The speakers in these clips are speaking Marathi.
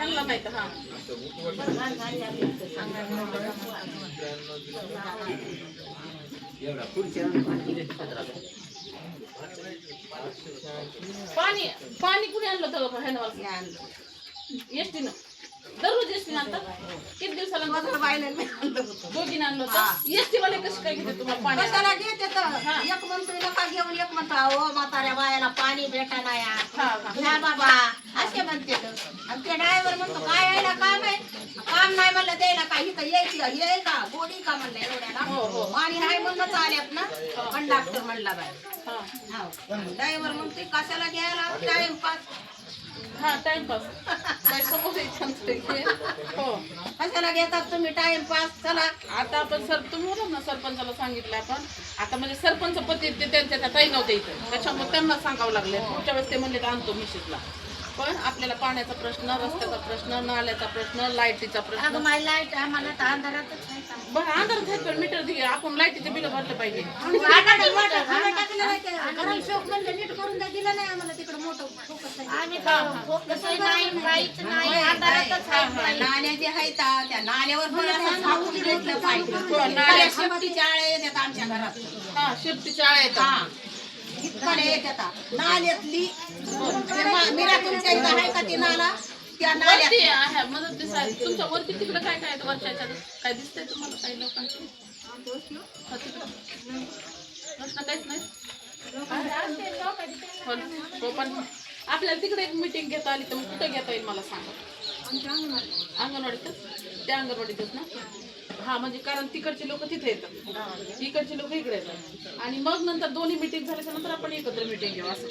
ह्यांना माहित हा पाणी पाणी कुणी आणलं होतं ह्यानं एसटीनं दररोज एसटीनं आणतात किती दिवसाला दोघीनं आणलं होतं एसटी वाले कसे काय घेते तुम्हाला पाणी कशाला घेते तर एक म्हणतो नका घेऊन एक म्हणतो अहो म्हाताऱ्या बायाला पाणी भेटा नाही घ्या बाबा असे म्हणते आणि ते ड्रायव्हर म्हणतो काय यायला काम आहे काम नाही म्हणलं द्यायला काय इथं यायची येईल का गोडी का म्हणलं एवढ्याला पाणी नाही म्हणूनच आल्यात ना कंडक्टर म्हणला बाय ड्रायव्हर म्हणते कशाला घ्यायला टाइमपास हा टाइमपास हो कशाला घेतात तुम्ही टाइमपास चला आता आपण तुम्ही बोला ना सरपंचाला सांगितलं आपण आता म्हणजे सरपंच पती ते त्यांच्या ताई नव्हते इथं त्याच्यामुळे त्यांना सांगावं लागले पुढच्या वेळेस ते म्हणले आणतो मिशितला पण आपल्याला पाण्याचा प्रश्न रस्त्याचा प्रश्न नाल्याचा प्रश्न लाईटीचा प्रश्न लाईट आम्हाला तर अंधारातच बरं अंधारात आहे पण मीटर दिले आपण लाईटीचे बिल भरले पाहिजे नीट करून दिलं नाही आम्हाला तिकडे मोठं नाल्या जे आहेत त्या नाल्यावर घेतलं पाहिजे शेपटीच्या आळ्या येतात आमच्या घरात हा शेपटीच्या आळ्या येतात इतकडे येतात नाल्यातली मीरा तुमच्या इथं आहे का ती नाला त्या नाल्यात मदत दिसाय तुमच्या वरती तिकडे काय काय वरच्या काय दिसतंय तुम्हाला काही लोकांचं प्रश्न काहीच नाही हो पण आपल्याला तिकडे एक मीटिंग घेता आली तर मग कुठे घेता येईल मला सांगा अंगणवाडीतच त्या अंगणवाडीतच ना हा म्हणजे कारण तिकडचे लोक तिथे येतात इकडचे लोक इकडे येतात आणि मग नंतर दोन्ही मीटिंग झाल्याच्या नंतर आपण एकत्र मीटिंग घेऊ असं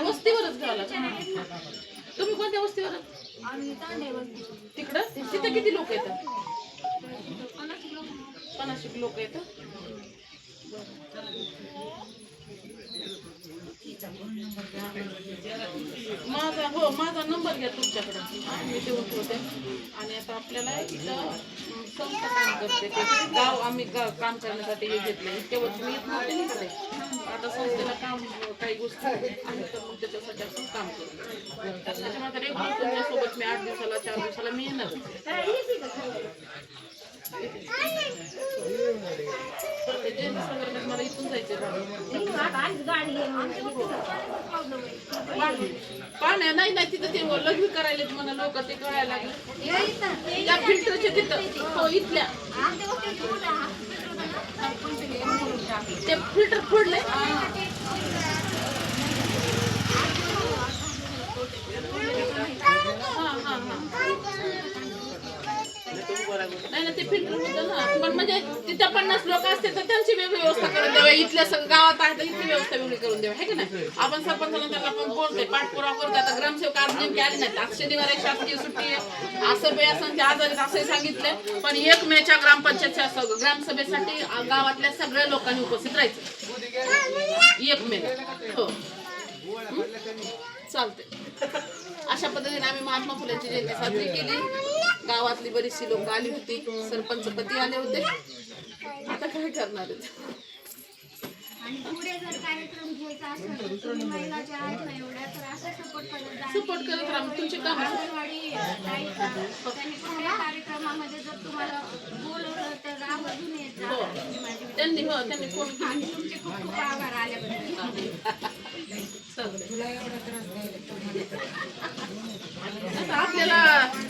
वस्तीवरच घ्यावं लागतं तुम्ही कोणत्या वस्तीवर तिकडं तिथे किती लोक येतात 50 लोक येतात माझा नंबर घ्या तुमच्याकडे मी देऊन ठेवते आणि आता आपल्याला इथं संस्था काम करते ते गाव आम्ही काम करण्यासाठी हे घेतलं इतक्या वर्ष मी येत नव्हते इकडे आता संस्थेला काम काही गोष्टी आणि तर मग त्याच्यासाठी आपण काम करतो त्याच्यामुळे रेग्युलर तुमच्यासोबत मी 8 दिवसाला 4 दिवसाला मी येणार मला इथून जायचं पाण्या नाही नाही तिथं ते लग्न करायला मला लोक ते कळायला लागले त्या फिल्टरच्या तिथं हो इथल्या ते फिल्टर फोडले नाही ना ते फिल्टर होतं ना पण म्हणजे तिथं 50 लोक असते तर त्यांची वेगळी व्यवस्था करून द्यावी इथल्या गावात आहे तर इथली व्यवस्था वेगळी करून द्यावी आहे की नाही आपण सरपंचाला त्यांना पण बोलतोय पाठपुरावा करतो आता ग्रामसेवक आज नेमके आले नाहीत आज शनिवार एक शासकीय सुट्टी आहे असं बेअसंख्य आजारी असंही सांगितलंय पण 1 मेच्या ग्रामपंचायतच्या ग्रामसभेसाठी गावातल्या सगळ्या लोकांनी उपस्थित राहायचं 1 मे हो चालते अशा पद्धतीने आम्ही महात्मा फुलेंची जयंती साजरी केली गावातली बरीचशी लोक आली होती सरपंच पती आले होते आता काय करणार आणि पुढे जर कार्यक्रम घ्यायचा असेल तर महिला ज्या आहेत ना एवढ्या तर असं सपोर्ट करत राहा तुमचे काम अंगणवाडी त्यांनी कुठल्या कार्यक्रमामध्ये जर तुम्हाला बोलवलं तर आवर्जून येत जा त्यांनी फोन तुमचे खूप खूप आभार आल्याबद्दल आपल्याला